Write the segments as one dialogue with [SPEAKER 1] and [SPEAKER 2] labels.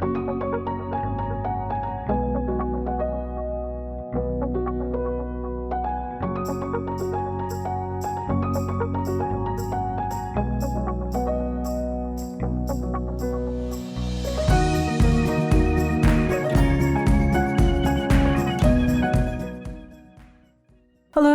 [SPEAKER 1] Hello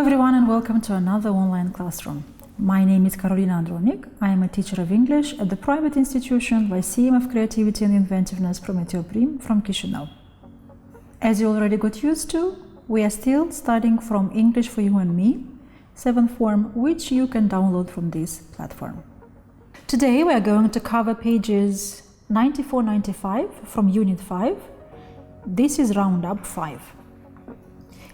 [SPEAKER 1] everyone and welcome to another online classroom. My name is Andronic. I am a teacher of English at the private institution Lyceum of Creativity and Inventiveness Prometeo Prim from Chisinau. As you already got used to, we are still studying from English for You and Me, 7th form, which you can download from this platform. Today we are going to cover pages 94-95 from Unit 5. This is Roundup 5.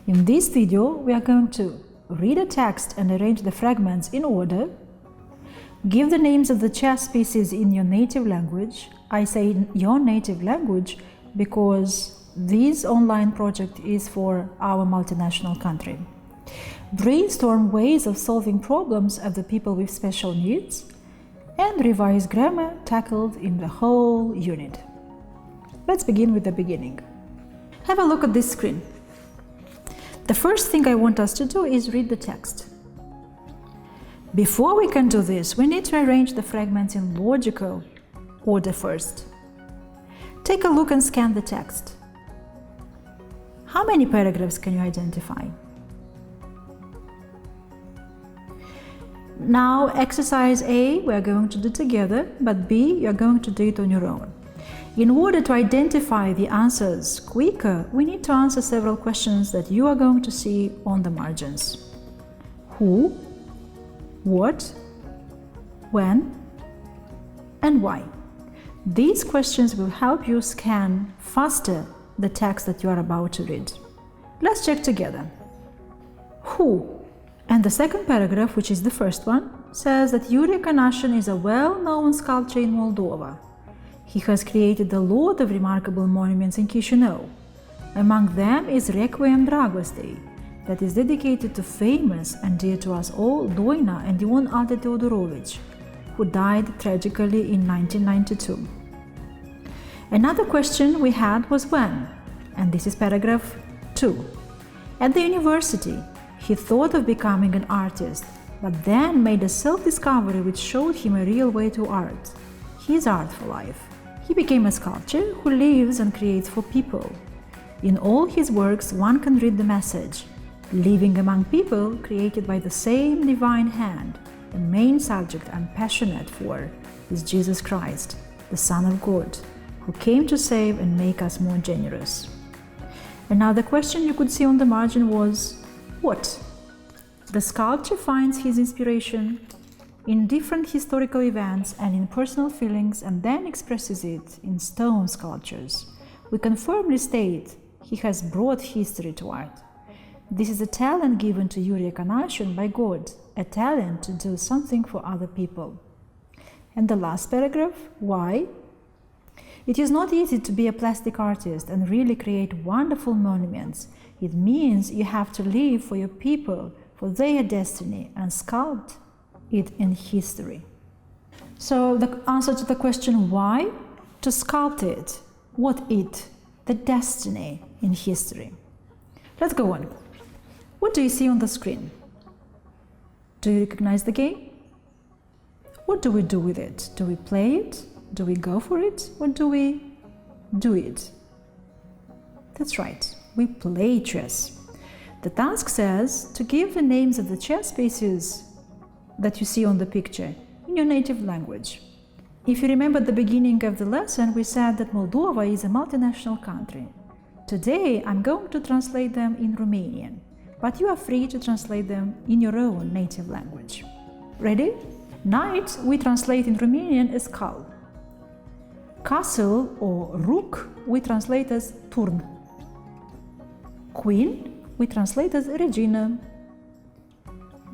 [SPEAKER 1] In this video, we are going to read a text and arrange the fragments in order, give the names of the chess pieces in your native language. I say in your native language because this online project is for our multinational country. Brainstorm ways of solving problems of the people with special needs, and revise grammar tackled in the whole unit. Let's begin with the beginning. Have a look at this screen. The first thing I want us to do is read the text. Before we can do this, we need to arrange the fragments in logical order first. Take a look and scan the text. How many paragraphs can you identify? Now, exercise A we are going to do together, but B you are going to do it on your own. In order to identify the answers quicker, we need to answer several questions that you are going to see on the margins. Who, what, when, and why. These questions will help you scan faster the text that you are about to read. Let's check together. Who? And the second paragraph, which is the first one, says that Yuri Kanashin is a well-known sculptor in Moldova. He has created a lot of remarkable monuments in Chisinau. Among them is Requiem Dragostei, that is dedicated to famous and dear to us all Doina and Ion Alte Teodorovici, who died tragically in 1992. Another question we had was when, and this is paragraph 2. At the university, he thought of becoming an artist, but then made a self-discovery which showed him a real way to art, his art for life. He became a sculptor who lives and creates for people. In all his works, one can read the message: living among people created by the same divine hand. The main subject I'm passionate for is Jesus Christ, the Son of God, who came to save and make us more generous. Another question you could see on the margin was, what? The sculptor finds his inspiration in different historical events and in personal feelings and then expresses it in stone sculptures. We can firmly state he has brought history to art. This is a talent given to Yuri Kanashin by God, a talent to do something for other people. And the last paragraph, why? It is not easy to be a plastic artist and really create wonderful monuments. It means you have to live for your people, for their destiny, and sculpt it in history. So the answer to the question why? To sculpt it. What it? The destiny in history. Let's go on. What do you see on the screen? Do you recognize the game? What do we do with it? Do we play it? Do we go for it? Or do we do it? That's right, we play chess. The task says to give the names of the chess pieces that you see on the picture in your native language. If you remember the beginning of the lesson, we said that Moldova is a multinational country. Today I'm going to translate them in Romanian, but you are free to translate them in your own native language. Ready? Knight we translate in Romanian as cal. Castle or rook we translate as turn. Queen we translate as regina.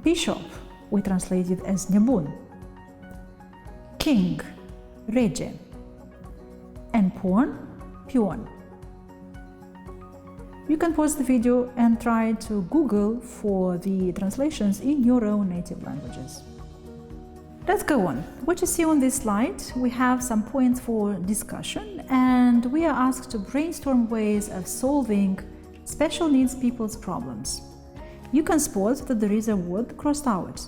[SPEAKER 1] Bishop we translate it as nebun. King, rege. And pawn, pion. You can pause the video and try to Google for the translations in your own native languages. Let's go on. What you see on this slide, we have some points for discussion, and we are asked to brainstorm ways of solving special needs people's problems. You can spot that there is a word crossed out.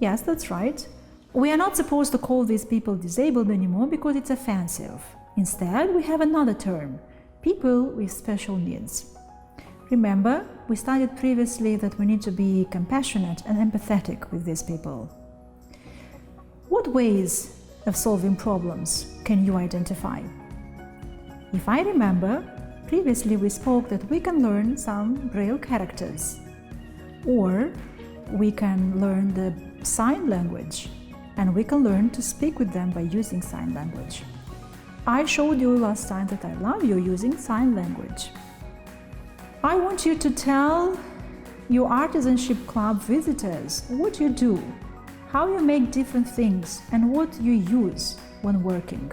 [SPEAKER 1] Yes, that's right. We are not supposed to call these people disabled anymore because it's offensive. Instead, we have another term, people with special needs. Remember, we studied previously that we need to be compassionate and empathetic with these people. What ways of solving problems can you identify? If I remember, previously we spoke that we can learn some Braille characters, or we can learn the sign language, and we can learn to speak with them by using sign language. I showed you last time that I love you using sign language. I want you to tell your artisanship club visitors what you do, how you make different things, and what you use when working.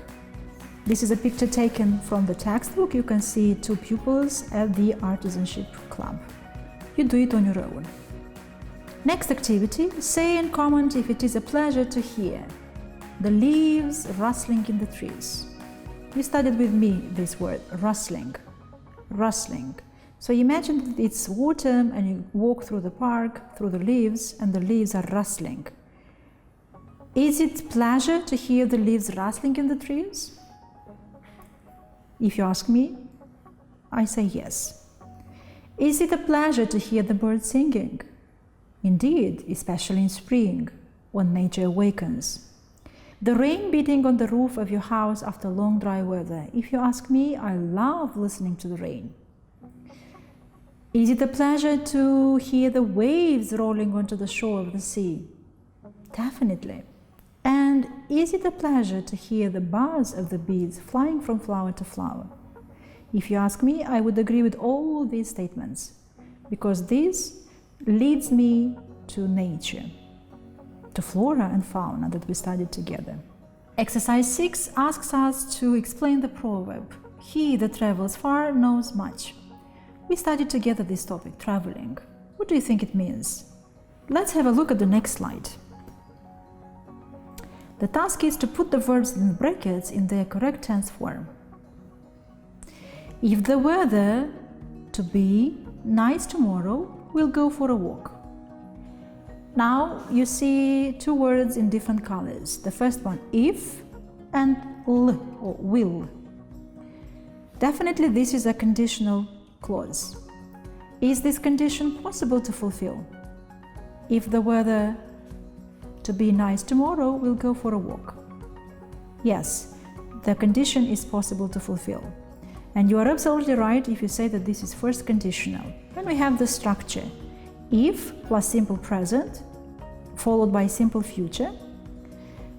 [SPEAKER 1] This is a picture taken from the textbook. You can see two pupils at the artisanship club. You do it on your own. Next activity, say and comment if it is a pleasure to hear the leaves rustling in the trees. You studied with me this word, rustling. Rustling. So imagine that it's autumn and you walk through the park, through the leaves, and the leaves are rustling. Is it pleasure to hear the leaves rustling in the trees? If you ask me, I say yes. Is it a pleasure to hear the birds singing? Indeed, especially in spring, when nature awakens. The rain beating on the roof of your house after long dry weather. If you ask me, I love listening to the rain. Is it a pleasure to hear the waves rolling onto the shore of the sea? Definitely. And is it a pleasure to hear the buzz of the bees flying from flower to flower? If you ask me, I would agree with all these statements, because this leads me to nature, to flora and fauna that we studied together. Exercise 6 asks us to explain the proverb, he that travels far knows much. We studied together this topic, traveling. What do you think it means? Let's have a look at the next slide. The task is to put the verbs in brackets in their correct tense form. If the weather to be nice tomorrow, we'll go for a walk. Now you see two words in different colors. The first one, if, and l, or will. Definitely this is a conditional clause. Is this condition possible to fulfill? If the weather to be nice tomorrow, we'll go for a walk. Yes, the condition is possible to fulfill. And you are absolutely right if you say that this is first conditional. Then we have the structure. If plus simple present, followed by simple future.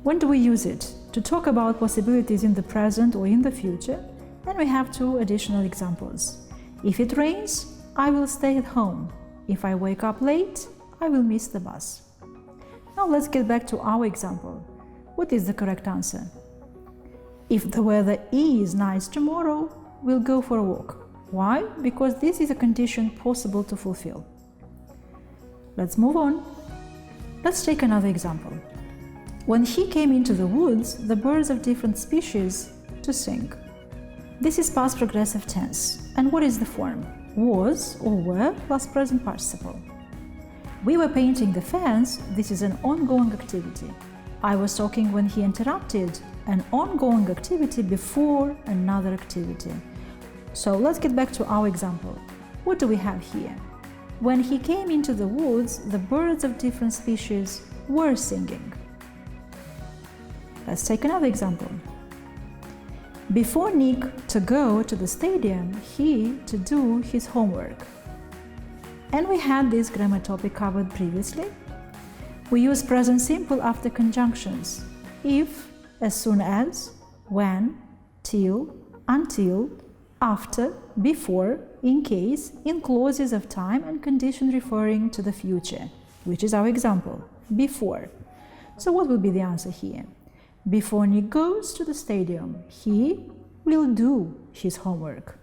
[SPEAKER 1] When do we use it? To talk about possibilities in the present or in the future. Then we have two additional examples. If it rains, I will stay at home. If I wake up late, I will miss the bus. Now let's get back to our example. What is the correct answer? If the weather is nice tomorrow, we'll go for a walk. Why? Because this is a condition possible to fulfill. Let's move on. Let's take another example. When he came into the woods, the birds of different species to sing. This is past progressive tense. And what is the form? Was or were plus present participle. We were painting the fence. This is an ongoing activity. I was talking when he interrupted, an ongoing activity before another activity. So let's get back to our example. What do we have here? When he came into the woods, the birds of different species were singing. Let's take another example. Before Nick to go to the stadium, he to do his homework. And we had this grammar topic covered previously. We use present simple after conjunctions. If, as soon as, when, till, until, after, before, in case, in clauses of time and condition referring to the future, which is our example, before. So what will be the answer here? Before Nick goes to the stadium, he will do his homework.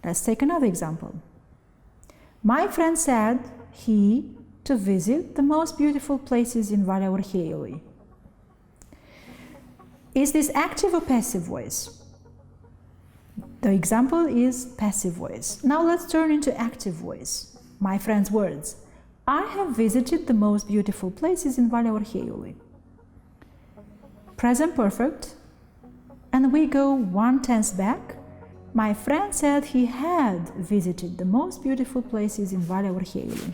[SPEAKER 1] Let's take another example. My friend said he to visit the most beautiful places in Valea Urheiului. Is this active or passive voice? The example is passive voice. Now let's turn into active voice. My friend's words. I have visited the most beautiful places in Valea Urheiului. Present perfect. And we go 1 tense back. My friend said he had visited the most beautiful places in Valea Urheiului.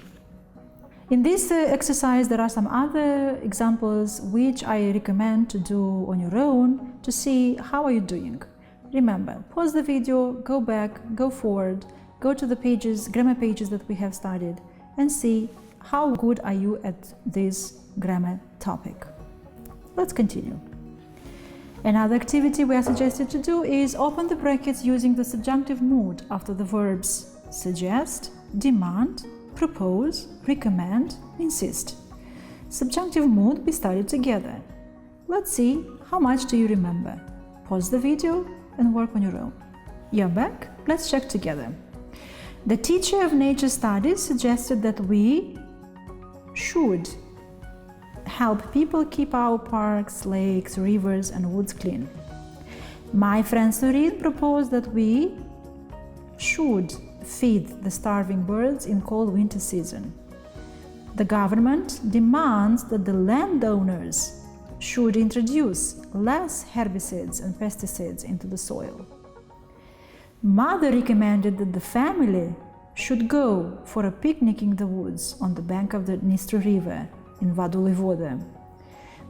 [SPEAKER 1] In this exercise, there are some other examples which I recommend to do on your own to see how are you doing. Remember, pause the video, go back, go forward, go to the pages, grammar pages that we have studied, and see how good are you at this grammar topic. Let's continue. Another activity we are suggested to do is open the brackets using the subjunctive mood after the verbs suggest, demand, propose, recommend, insist. Subjunctive mood we studied together. Let's see how much do you remember. Pause the video and work on your own. You're back? Let's check together. The teacher of nature studies suggested that we should help people keep our parks, lakes, rivers and woods clean. My friend Sorin proposed that we should feed the starving birds in cold winter season. The government demands that the landowners should introduce less herbicides and pesticides into the soil. Mother recommended that the family should go for a picnic in the woods on the bank of the Dnistru River in Vadul Voda.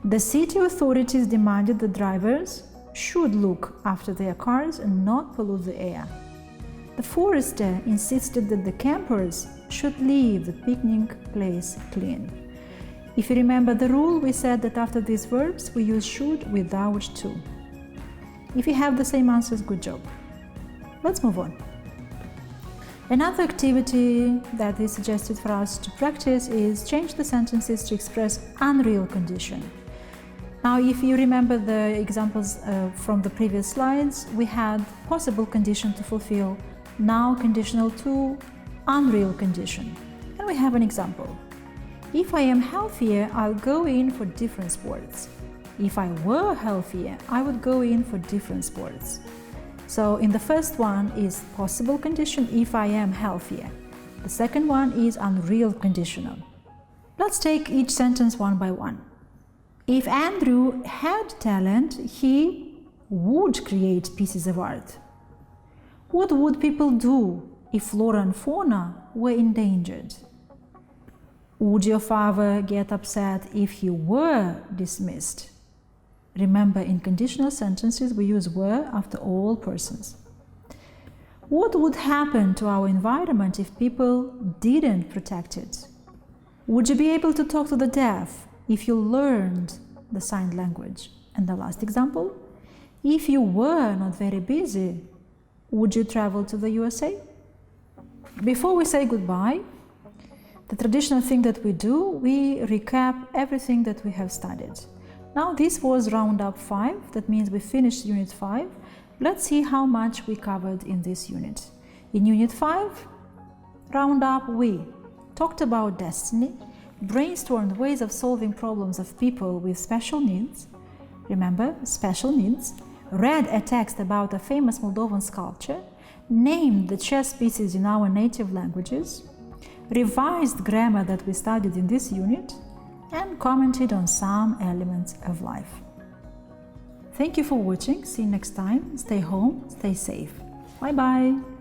[SPEAKER 1] The city authorities demanded that drivers should look after their cars and not pollute the air. The forester insisted that the campers should leave the picnic place clean. If you remember the rule, we said that after these verbs we use should without to. If you have the same answers, good job. Let's move on. Another activity that is suggested for us to practice is change the sentences to express unreal condition. Now, if you remember the examples from the previous slides, we had possible condition to fulfill, now conditional to unreal condition. And we have an example. If I am healthier, I'll go in for different sports. If I were healthier, I would go in for different sports. So in the first one is possible condition, if I am healthier. The second one is unreal conditional. Let's take each sentence one by one. If Andrew had talent, he would create pieces of art. What would people do if flora and fauna were endangered? Would your father get upset if he were dismissed? Remember, in conditional sentences, we use were after all persons. What would happen to our environment if people didn't protect it? Would you be able to talk to the deaf if you learned the sign language? And the last example, if you were not very busy, would you travel to the USA? Before we say goodbye, the traditional thing that we do, we recap everything that we have studied. Now this was roundup 5, that means we finished unit 5. Let's see how much we covered in this unit. In unit 5, roundup, we talked about destiny, brainstormed ways of solving problems of people with special needs. Remember, special needs. Read a text about a famous Moldovan sculpture, named the chess pieces in our native languages, revised grammar that we studied in this unit, and commented on some elements of life. Thank you for watching. See you next time. Stay home, stay safe. Bye-bye.